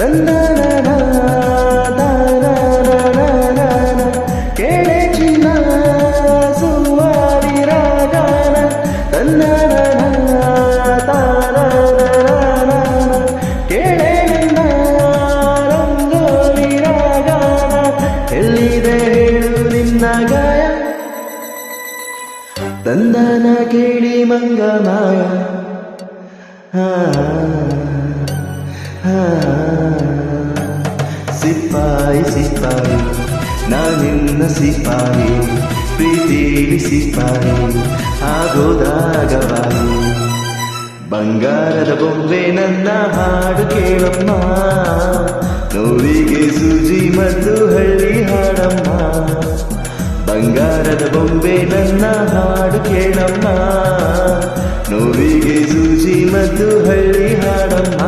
ತಂದನ ಕೇಳೆ ಚಿನ್ನ ಸುವಾರಿ ರಾಗಾನ ತಂದನ ಕೇಳೆ ನನ್ನ ರಂಗೋಲಿ ರಾಗಾನ ಎಲ್ಲಿದೆ ಹೇಳು ನಿನ್ನ ಗಾಯ ತಂದನ ಕೇಳಿ ಮಂಗ ಮಾಯ ಸಿಪಾಯಿ ಸಿಪಾಯಿ ನಾನಿನ್ನ ಸಿಪಾಯಿ ಪ್ರೀತಿಲಿ ಸಿಪಾಯಿ ಆಗೋದಾಗವಾಗಿ ಬಂಗಾರದ ಬೊಂಬೆ ನನ್ನ ಹಾಡು ಕೇಳಮ್ಮ ನೋವಿಗೆ ಸೂಜಿ ಮತ್ತು ಹಳ್ಳಿ ಹಾಡಮ್ಮ ಬಂಗಾರದ ಬೊಂಬೆ ನನ್ನ ಹಾಡು ಕೇಳಮ್ಮ ನೋವಿಗೆ ಸೂಜಿ ಮತ್ತು ಹಳ್ಳಿ ಹಾಡಮ್ಮ